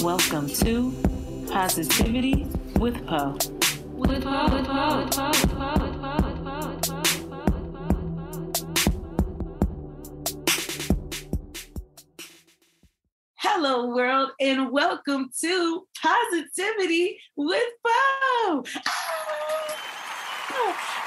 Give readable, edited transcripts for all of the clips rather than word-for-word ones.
Welcome to Positivity with Poe. Hello, world, and welcome to Positivity with Poe.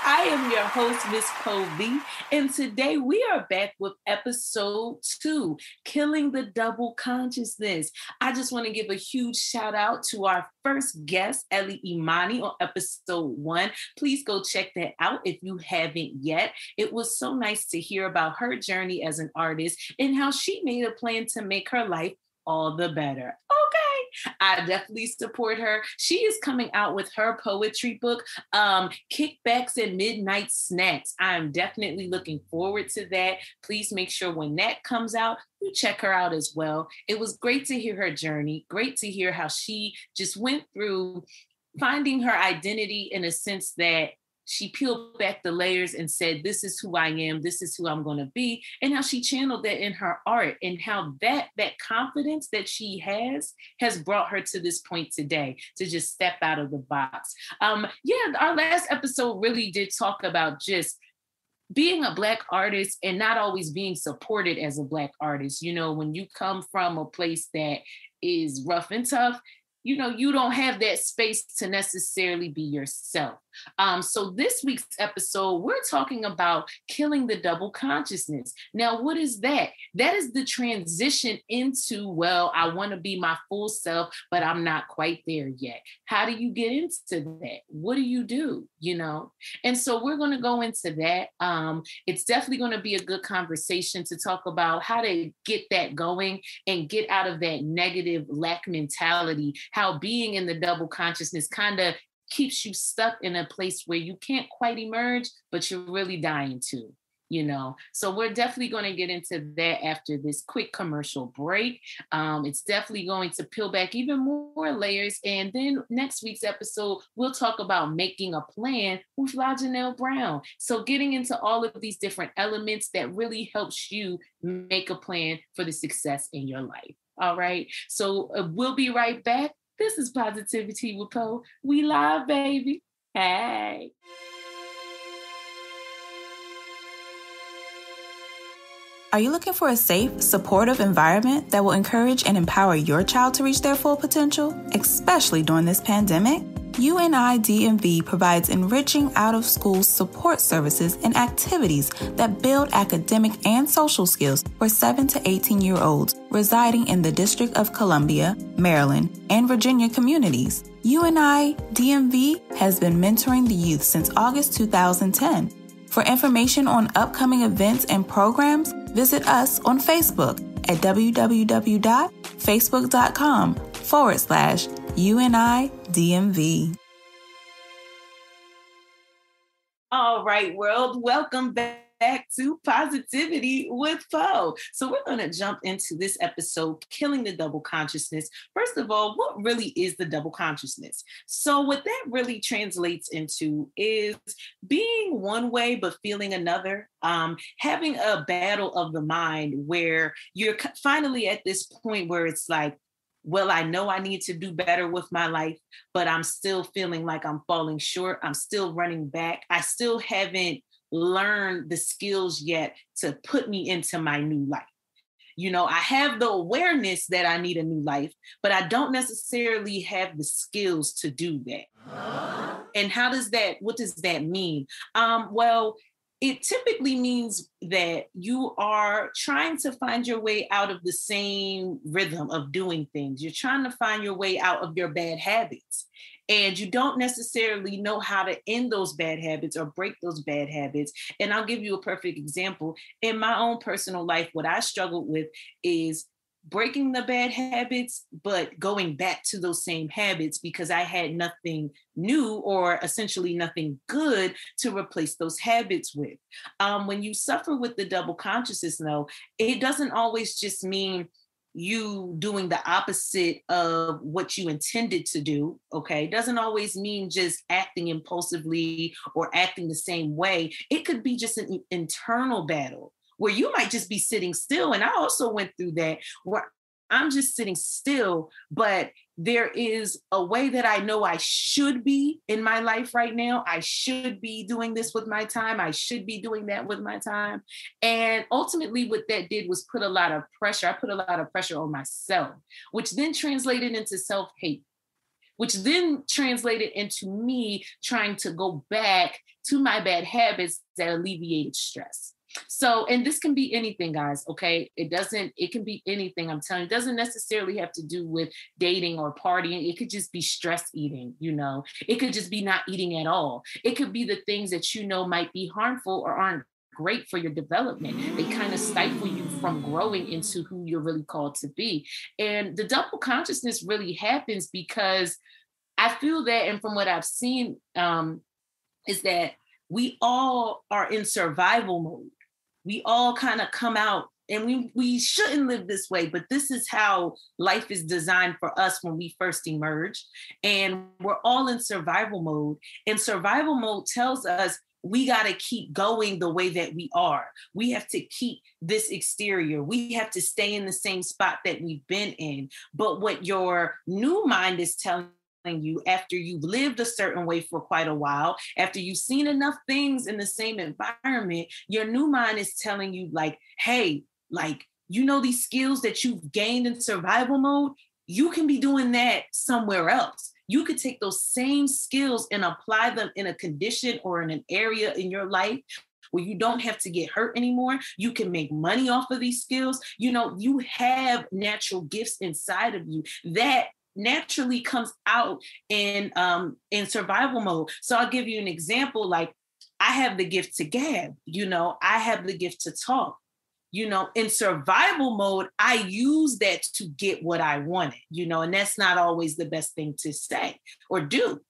I am your host, Miss Poe V, and today we are back with episode 2, Killing the Double Consciousness. I just want to give a huge shout out to our first guest, Ellie Imani, on episode 1. Please go check that out if you haven't yet. It was so nice to hear about her journey as an artist and how she made a plan to make her life all the better. Okay, I definitely support her. She is coming out with her poetry book, Kickbacks and Midnight Snacks. I'm definitely looking forward to that. Please make sure when that comes out, you check her out as well. It was great to hear her journey. Great to hear how she just went through finding her identity in a sense that she peeled back the layers and said, this is who I am, this is who I'm going to be, and how she channeled that in her art, and how that confidence that she has brought her to this point today to just step out of the box. Our last episode really did talk about just being a Black artist and not always being supported as a Black artist. You know, when you come from a place that is rough and tough, you know, you don't have that space to necessarily be yourself. So this week's episode, we're talking about killing the double consciousness. Now, what is that? That is the transition into, well, I want to be my full self, but I'm not quite there yet. How do you get into that? What do you do? You know? And so we're going to go into that. It's definitely going to be a good conversation to talk about how to get that going and get out of that negative lack mentality, how being in the double consciousness kind of keeps you stuck in a place where you can't quite emerge, but you're really dying to, you know. So we're definitely going to get into that after this quick commercial break. It's definitely going to peel back even more layers. And then next week's episode, we'll talk about making a plan with La Janelle Brown. So getting into all of these different elements that really helps you make a plan for the success in your life. All right. So we'll be right back. This is Positivity with Poe. We live, baby. Hey. Are you looking for a safe, supportive environment that will encourage and empower your child to reach their full potential, especially during this pandemic? UNI DMV provides enriching out-of-school support services and activities that build academic and social skills for 7 to 18-year-olds residing in the District of Columbia, Maryland, and Virginia communities. UNI DMV has been mentoring the youth since August 2010. For information on upcoming events and programs, visit us on Facebook at www.facebook.com/UNI-DMV. All right, world, welcome back to Positivity with Poe. So we're going to jump into this episode, Killing the Double Consciousness. First of all, what really is the double consciousness? So what that really translates into is being one way but feeling another, having a battle of the mind where you're finally at this point where it's like, well, I know I need to do better with my life, but I'm still feeling like I'm falling short. I'm still running back. I still haven't learned the skills yet to put me into my new life. You know, I have the awareness that I need a new life, but I don't necessarily have the skills to do that. And what does that mean? Well, it typically means that you are trying to find your way out of the same rhythm of doing things. You're trying to find your way out of your bad habits. And you don't necessarily know how to end those bad habits or break those bad habits. And I'll give you a perfect example. In my own personal life, what I struggled with is breaking the bad habits, but going back to those same habits because I had nothing new or essentially nothing good to replace those habits with. When you suffer with the double consciousness, though, it doesn't always just mean you doing the opposite of what you intended to do. Okay. Doesn't always mean just acting impulsively or acting the same way. It could be just an internal battle where you might just be sitting still. And I also went through that where I'm just sitting still, but there is a way that I know I should be in my life right now. I should be doing this with my time. I should be doing that with my time. And ultimately, what that did was put a lot of pressure. I put a lot of pressure on myself, which then translated into self-hate, which then translated into me trying to go back to my bad habits that alleviated stress. So, and this can be anything, guys, okay? It can be anything, I'm telling you. It doesn't necessarily have to do with dating or partying. It could just be stress eating, It could just be not eating at all. It could be the things that might be harmful or aren't great for your development. They kind of stifle you from growing into who you're really called to be. And the double consciousness really happens because I feel that, and from what I've seen, is that we all are in survival mode. We all kind of come out, and we shouldn't live this way, but this is how life is designed for us when we first emerge. And we're all in survival mode. And survival mode tells us we got to keep going the way that we are. We have to keep this exterior. We have to stay in the same spot that we've been in. But what your new mind is telling you, after you've lived a certain way for quite a while, after you've seen enough things in the same environment, your new mind is telling you, like, hey, like, these skills that you've gained in survival mode, you can be doing that somewhere else. You could take those same skills and apply them in a condition or in an area in your life where you don't have to get hurt anymore. You can make money off of these skills. You have natural gifts inside of you that naturally comes out in survival mode. So I'll give you an example. Like, I have the gift to gab, I have the gift to talk. In survival mode, I use that to get what I wanted, and that's not always the best thing to say or do.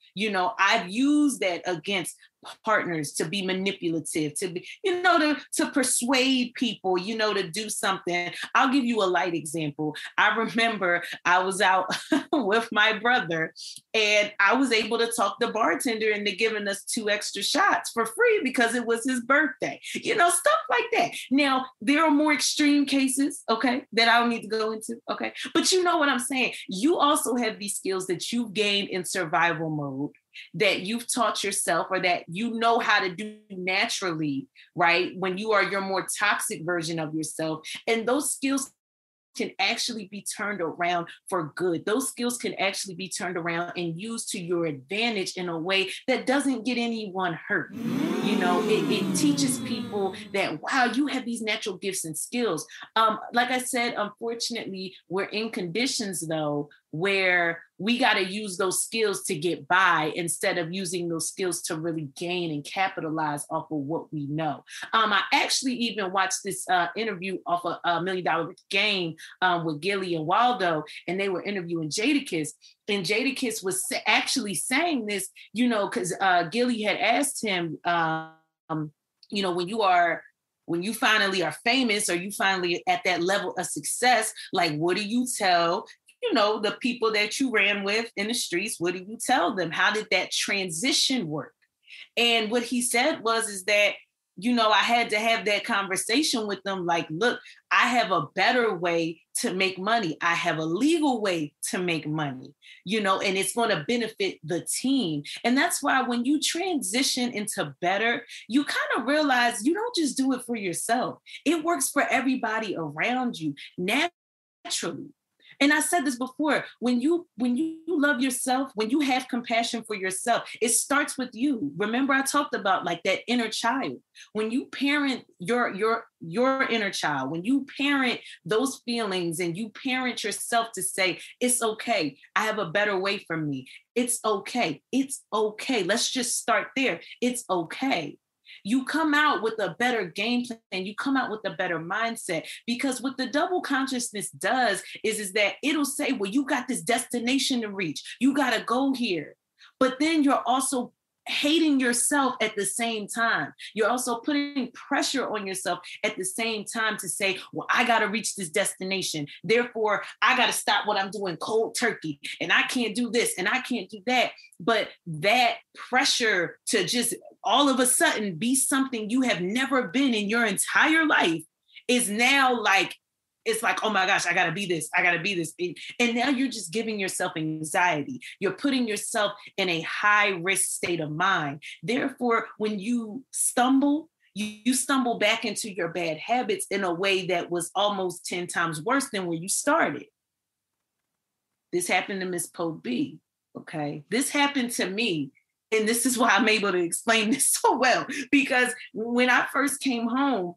I've used that against partners to be manipulative, to be, to persuade people, to do something. I'll give you a light example. I remember I was out with my brother and I was able to talk the bartender into giving us 2 extra shots for free because it was his birthday, stuff like that. Now, there are more extreme cases, okay, that I don't need to go into, okay? But you know what I'm saying? You also have these skills that you've gained in survival mode that you've taught yourself or that you know how to do naturally, right? When you are your more toxic version of yourself. And those skills can actually be turned around for good. Those skills can actually be turned around and used to your advantage in a way that doesn't get anyone hurt. It teaches people that, wow, you have these natural gifts and skills. Like I said, unfortunately, we're in conditions, though, where we got to use those skills to get by instead of using those skills to really gain and capitalize off of what we know. I actually even watched this interview off of $1 Million Game with Gilly and Waldo, and they were interviewing Jadakiss. And Jadakiss was actually saying this, because Gilly had asked him, when you finally are famous or you finally at that level of success, like, what do you tell the people that you ran with in the streets? What do you tell them? How did that transition work? And what he said is that, I had to have that conversation with them. Like, look, I have a better way to make money. I have a legal way to make money, and it's going to benefit the team. And that's why when you transition into better, you kind of realize you don't just do it for yourself. It works for everybody around you naturally. And I said this before, when you love yourself, when you have compassion for yourself, it starts with you. Remember, I talked about like that inner child. When you parent your inner child, when you parent those feelings and you parent yourself to say, it's okay, I have a better way for me. It's okay. It's okay. Let's just start there. It's okay. You come out with a better game plan. You come out with a better mindset, because what the double consciousness does is that it'll say, well, you got this destination to reach. You got to go here. But then you're also hating yourself at the same time. You're also putting pressure on yourself at the same time to say, well, I got to reach this destination. Therefore, I got to stop what I'm doing cold turkey. And I can't do this and I can't do that. But that pressure to just all of a sudden be something you have never been in your entire life is now like, it's like, oh my gosh, I gotta be this, I gotta be this. And now you're just giving yourself anxiety. You're putting yourself in a high risk state of mind. Therefore, when you stumble, you stumble back into your bad habits in a way that was almost 10 times worse than where you started. This happened to Miss Poe B, okay? This happened to me. And this is why I'm able to explain this so well, because when I first came home,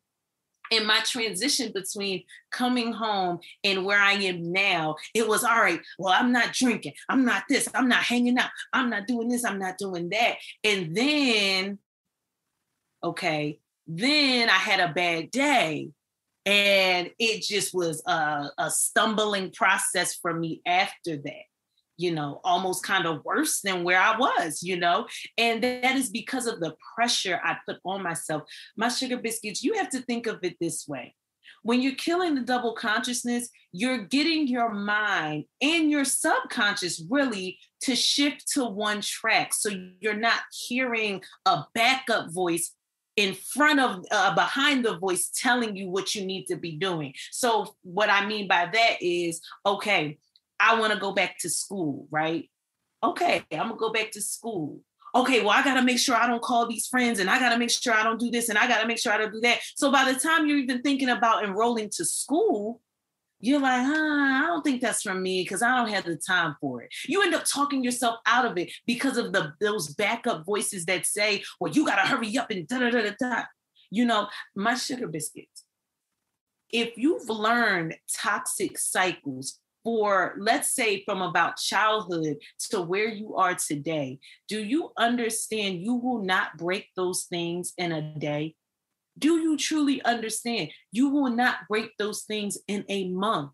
in my transition between coming home and where I am now, it was all right. Well, I'm not drinking. I'm not this. I'm not hanging out. I'm not doing this. I'm not doing that. And then, then I had a bad day. And it just was a stumbling process for me after that. Almost kind of worse than where I was, and that is because of the pressure I put on myself. My sugar biscuits, you have to think of it this way. When you're killing the double consciousness, you're getting your mind and your subconscious really to shift to one track. So you're not hearing a backup voice in front of, behind the voice telling you what you need to be doing. So what I mean by that is, okay, I want to go back to school, right? Okay, I'm gonna go back to school. Okay, well, I gotta make sure I don't call these friends, and I gotta make sure I don't do this, and I gotta make sure I don't do that. So by the time you're even thinking about enrolling to school, you're like, I don't think that's for me because I don't have the time for it. You end up talking yourself out of it because of those backup voices that say, well, you gotta hurry up and da-da-da-da-da. My sugar biscuits, if you've learned toxic cycles for, let's say, from about childhood to where you are today, do you understand you will not break those things in a day? Do you truly understand you will not break those things in a month?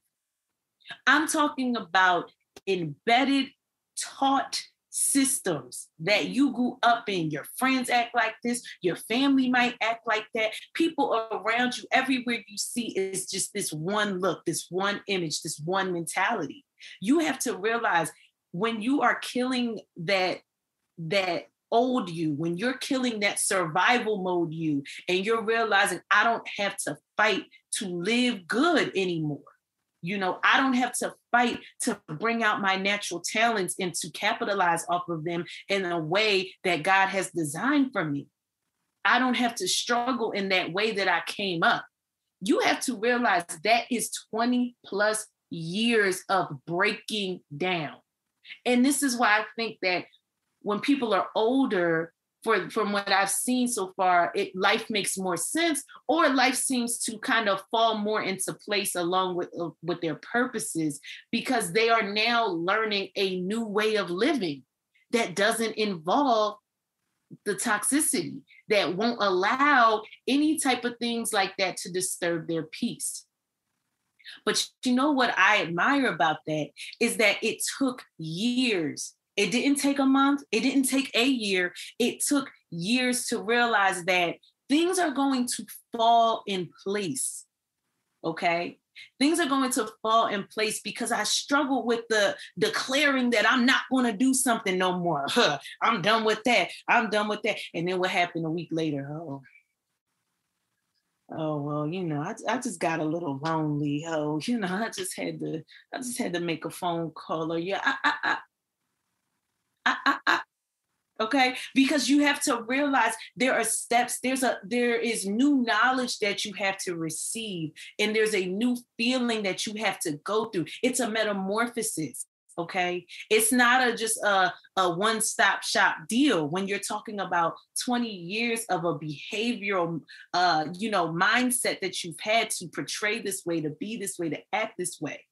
I'm talking about embedded, taught systems that you grew up in. Your friends act like this. Your family might act like that. People around you, everywhere you see is just this one look, this one image, this one mentality. You have to realize when you are killing that old you, when you're killing that survival mode you, and you're realizing I don't have to fight to live good anymore. I don't have to fight to bring out my natural talents and to capitalize off of them in a way that God has designed for me. I don't have to struggle in that way that I came up. You have to realize that is 20 plus years of breaking down. And this is why I think that when people are older, from what I've seen so far, life makes more sense, or life seems to kind of fall more into place along with their purposes, because they are now learning a new way of living that doesn't involve the toxicity, that won't allow any type of things like that to disturb their peace. But you know what I admire about that is that it took years. It didn't take a month. It didn't take a year. It took years to realize that things are going to fall in place. Okay? Things are going to fall in place because I struggle with the declaring that I'm not going to do something no more. I'm done with that. I'm done with that. And then what happened a week later? Oh well, I just got a little lonely. I just had to make a phone call, or okay, because you have to realize there are steps. There is new knowledge that you have to receive, and there's a new feeling that you have to go through. It's a metamorphosis. Okay, it's not just a one-stop shop deal. When you're talking about 20 years of a behavioral, mindset that you've had to portray this way, to be this way, to act this way,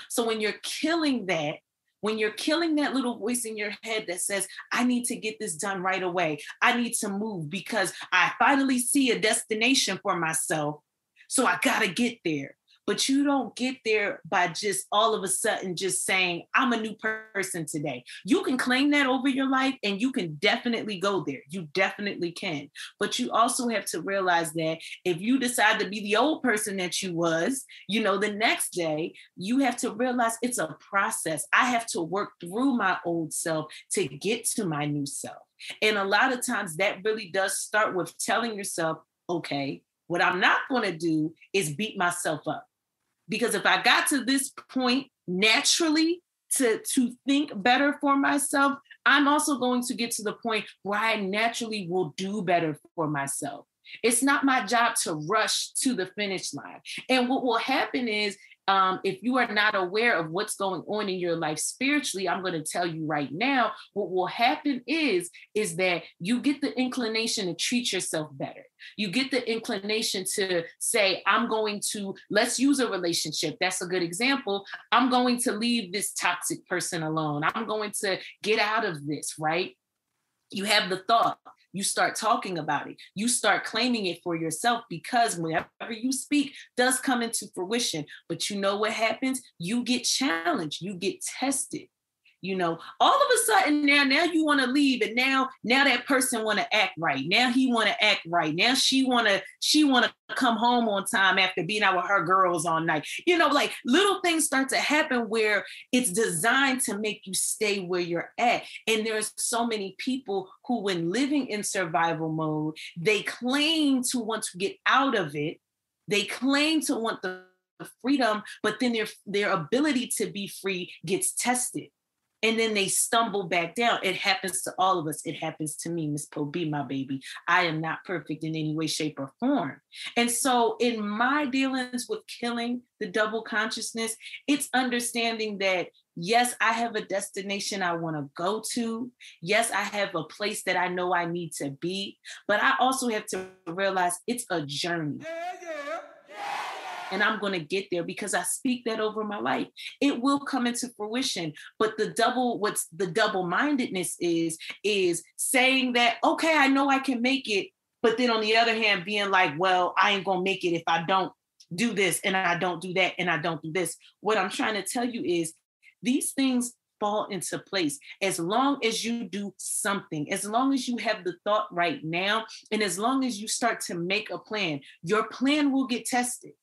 So when you're killing that. When you're killing that little voice in your head that says, I need to get this done right away. I need to move because I finally see a destination for myself. So I got to get there. But you don't get there by just all of a sudden just saying, I'm a new person today. You can claim that over your life and you can definitely go there. You definitely can. But you also have to realize that if you decide to be the old person that you was, the next day, you have to realize it's a process. I have to work through my old self to get to my new self. And a lot of times that really does start with telling yourself, okay, what I'm not going to do is beat myself up. Because if I got to this point naturally to think better for myself, I'm also going to get to the point where I naturally will do better for myself. It's not my job to rush to the finish line. And what will happen is, if you are not aware of what's going on in your life spiritually, I'm going to tell you right now, what will happen is that you get the inclination to treat yourself better. You get the inclination to say, let's use a relationship. That's a good example. I'm going to leave this toxic person alone. I'm going to get out of this, right? You have the thought. You start talking about it. You start claiming it for yourself, because whenever you speak does come into fruition. But you know what happens? You get challenged. You get tested. All of a sudden now you want to leave, and now that person want to act right. Now he want to act right. Now she want to come home on time after being out with her girls all night. Like little things start to happen where it's designed to make you stay where you're at. And there's so many people who, when living in survival mode, they claim to want to get out of it. They claim to want the freedom, but then their ability to be free gets tested. And then they stumble back down. It happens to all of us. It happens to me, Miss Po B, my baby. I am not perfect in any way, shape, or form. And so in my dealings with killing the double consciousness, it's understanding that, yes, I have a destination I want to go to. Yes, I have a place that I know I need to be. But I also have to realize it's a journey. And I'm going to get there because I speak that over my life. It will come into fruition. But what's the double-mindedness is saying that, okay, I know I can make it. But then on the other hand, being like, well, I ain't going to make it if I don't do this and I don't do that and I don't do this. What I'm trying to tell you is these things fall into place as long as you do something, as long as you have the thought right now, and as long as you start to make a plan. Your plan will get tested.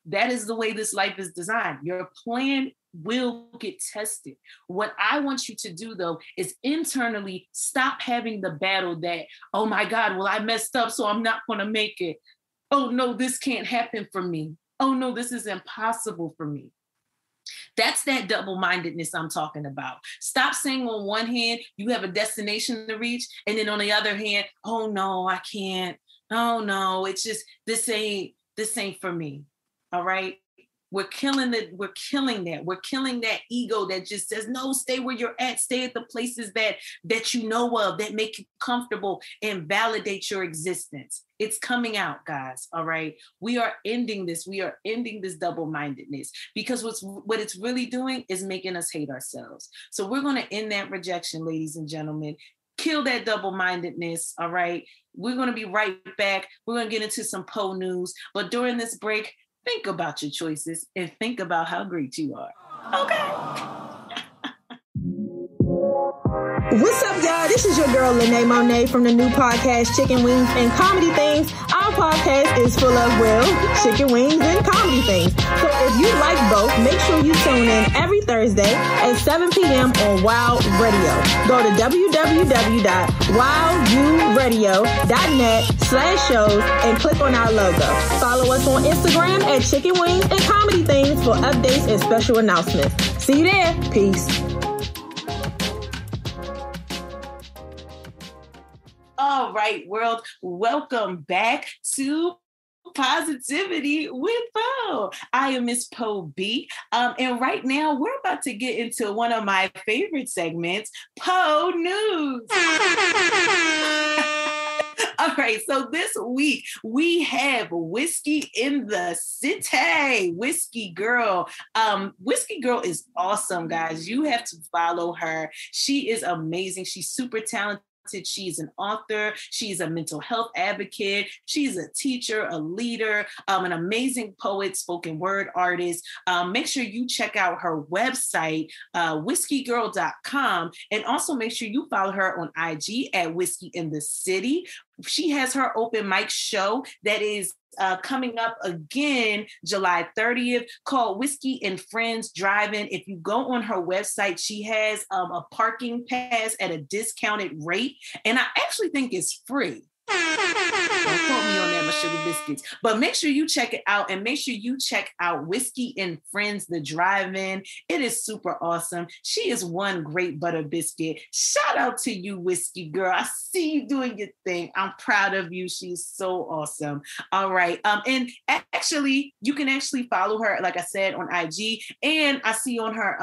That is the way this life is designed. Your plan will get tested. What I want you to do, though, is internally stop having the battle that, oh my God, well, I messed up, so I'm not going to make it. Oh no, this can't happen for me. Oh no, this is impossible for me. That's that double-mindedness I'm talking about. Stop saying on one hand, you have a destination to reach, and then on the other hand, oh no, I can't. Oh no, it's just, this ain't for me. All right. We're killing that. We're killing that ego that just says, no, stay where you're at. Stay at the places that you know of, that make you comfortable and validate your existence. It's coming out, guys. All right. We are ending this. We are ending this double-mindedness, because what it's really doing is making us hate ourselves. So we're going to end that rejection, ladies and gentlemen. Kill that double-mindedness. All right. We're going to be right back. We're going to get into some Po news. But during this break, think about your choices and think about how great you are. Okay. What's up, y'all? This is your girl, Lene Monet, from the new podcast, Chicken Wings and Comedy Things. Our podcast is full of, chicken wings and comedy things. So if you like both, make sure you tune in every Thursday at 7 p.m. on Wow Radio. Go to www.wowuradio.net/shows and click on our logo. Follow us on Instagram at Chicken Wings and Comedy Things for updates and special announcements. See you there. Peace. All right, world, welcome back to Positivity with Po. I am Miss Po B, and right now we're about to get into one of my favorite segments, Po News. All right, so this week we have Whiskey in the City. Whiskey Girl. Whiskey Girl is awesome, guys. You have to follow her. She is amazing. She's super talented. She's an author. She's a mental health advocate. She's a teacher, a leader, an amazing poet, spoken word artist. Make sure you check out her website, whiskygirl.com, and also make sure you follow her on IG at Whiskey in the City. She has her open mic show that is coming up again July 30th, called Whiskey and Friends Drive-In. If you go on her website, she has a parking pass at a discounted rate, and I actually think it's free. Don't quote me on that, my sugar biscuits. But make sure you check it out, and make sure you check out Whiskey and Friends, the Drive-In. It is super awesome. She is one great butter biscuit. Shout out to you, Whiskey girl. I see you doing your thing. I'm proud of you. She's so awesome. All right. And actually, you can actually follow her, like I said, on IG. And I see on her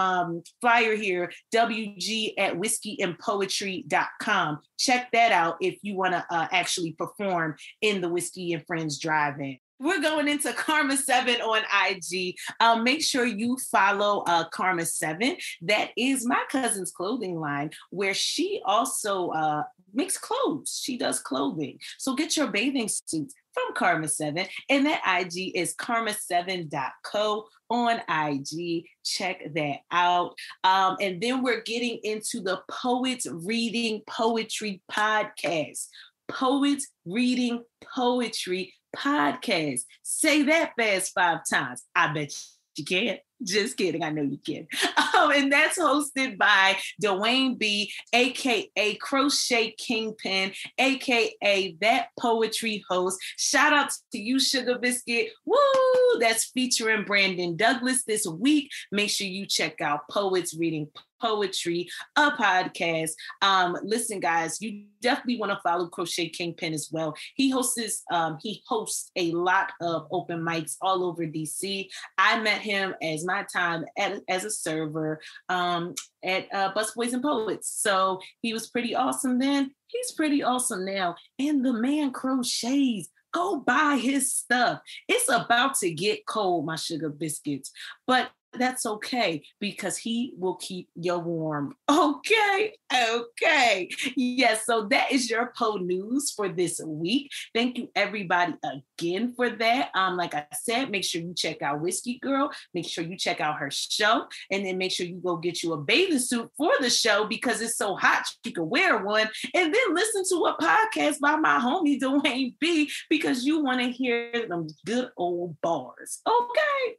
flyer here, WG at whiskeyandpoetry.com. Check that out if you want to actually perform in the Whiskey and Friends Drive-In. We're going into Karma 7 on IG. Make sure you follow Karma 7. That is my cousin's clothing line, where she also makes clothes. She does clothing. So get your bathing suits from Karma 7. And that IG is karma7.co on IG. Check that out. And then we're getting into the Poets Reading Poetry podcast. Poets Reading Poetry podcast. Say that fast 5 times. I bet you can. Just kidding. I know you can. And that's hosted by Dwayne B, aka Crochet Kingpin, aka That Poetry Host. Shout out to you, Sugar Biscuit. Woo! That's featuring Brandon Douglas this week. Make sure you check out Poets Reading Poetry, a podcast. Listen, guys, you definitely want to follow Crochet Kingpin as well. He hosts a lot of open mics all over DC. I met him as my time as a server at Busboys and Poets. So he was pretty awesome then. He's pretty awesome now. And the man crochets. Go buy his stuff. It's about to get cold, my sugar biscuits. But that's okay, because he will keep you warm. Okay. Yes, so that is your Poe News for this week. Thank you, everybody, again for that. Like I said, make sure you check out Whiskey Girl. Make sure you check out her show. And then make sure you go get you a bathing suit for the show, because it's so hot you can wear one. And then listen to a podcast by my homie, Dwayne B, because you want to hear them good old bars. Okay.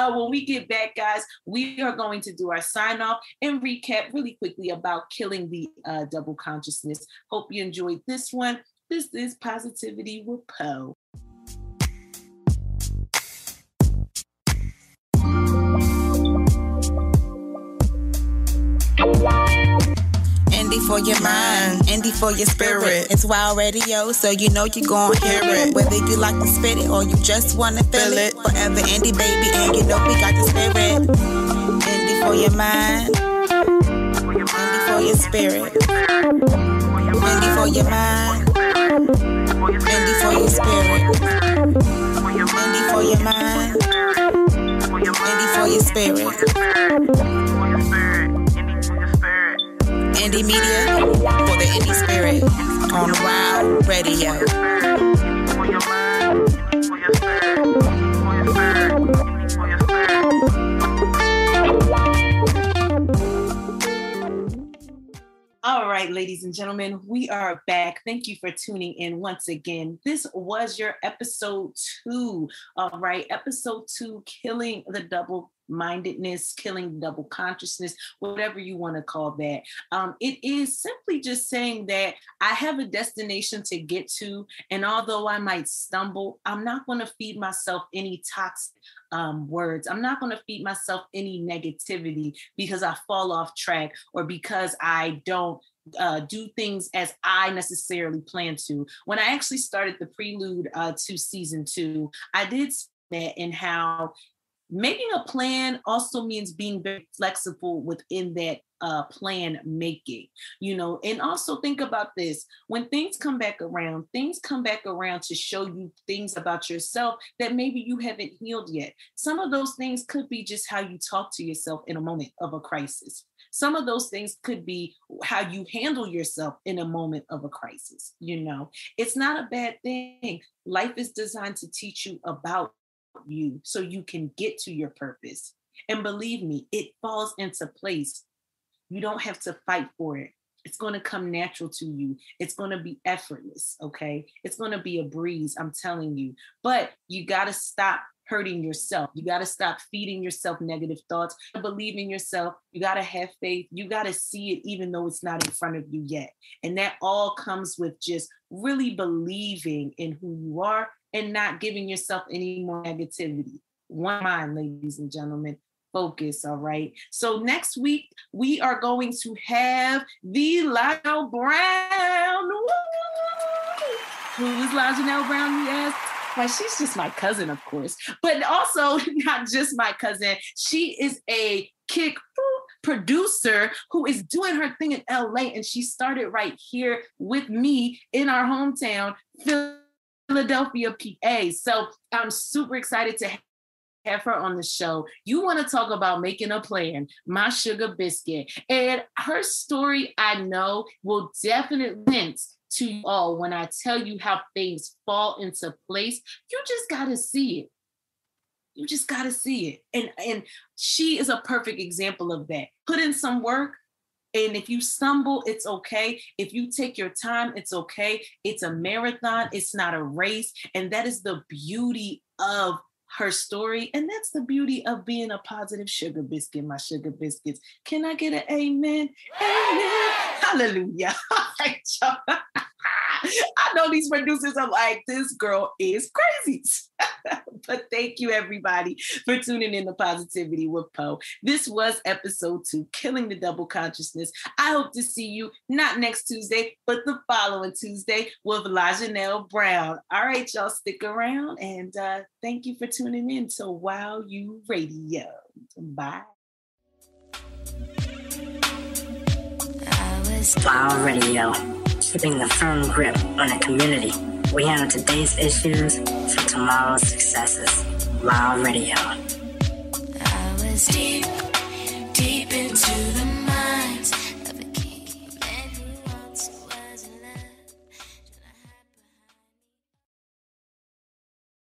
When we get back, guys, we are going to do our sign off and recap really quickly about killing the double consciousness. Hope you enjoyed this one. This is Positivity with Poe. Indie for your mind, indie for your spirit. It's Wild Radio, so you know you're gonna hear it. Whether you like to spit it or you just wanna feel it. Forever indie, baby, and you know we got the spirit. Indie for your mind, indie for your spirit. Indie for your mind, indie for your spirit. Indie for your mind, indie for your spirit. Indie media for the indie spirit on Wild Radio. All right, ladies and gentlemen, we are back. Thank you for tuning in once again. This was your episode 2. All right, episode 2, Killing the Double-Mindedness, Killing Double Consciousness, whatever you want to call that. It is simply just saying that I have a destination to get to, and although I might stumble, I'm not going to feed myself any toxic words. I'm not going to feed myself any negativity because I fall off track or because I don't do things as I necessarily plan to. When I actually started the prelude to season 2, I did that in how making a plan also means being very flexible within that plan making, and also think about this. When things come back around to show you things about yourself that maybe you haven't healed yet. Some of those things could be just how you talk to yourself in a moment of a crisis. Some of those things could be how you handle yourself in a moment of a crisis. It's not a bad thing. Life is designed to teach you about you so you can get to your purpose. And believe me, it falls into place. You don't have to fight for it. It's going to come natural to you. It's going to be effortless, okay? It's going to be a breeze, I'm telling you. But you got to stop hurting yourself. You got to stop feeding yourself negative thoughts. Believe in yourself. You got to have faith. You got to see it even though it's not in front of you yet. And that all comes with just really believing in who you are and not giving yourself any more negativity. One mind, ladies and gentlemen. Focus, all right? So next week, we are going to have the Lionel Brown. Woo! Who is Lionel Brown, you ask? Well, she's just my cousin, of course, but also not just my cousin. She is a kick producer who is doing her thing in LA, and she started right here with me in our hometown, Philadelphia, PA. So I'm super excited to have her on the show. You want to talk about making a plan, my sugar biscuit. And her story, I know, will definitely hint to you all when I tell you how things fall into place. You just got to see it. You just got to see it. And she is a perfect example of that. Put in some work. And if you stumble, it's okay. If you take your time, it's okay. It's a marathon. It's not a race. And that is the beauty of her story. And that's the beauty of being a positive sugar biscuit, my sugar biscuits. Can I get an amen? Amen. Hallelujah. All right, y'all. I know these producers are like, this girl is crazy. But thank you, everybody, for tuning in to Positivity with Poe. This was episode 2, Killing the Double Consciousness. I hope to see you not next Tuesday, but the following Tuesday with Lionel Brown. All right, y'all, stick around. And thank you for tuning in to Wow You Radio. Bye. Wow Radio, keeping a firm grip on the community. We handle today's issues for tomorrow's successes. Wow Radio. I was deep into the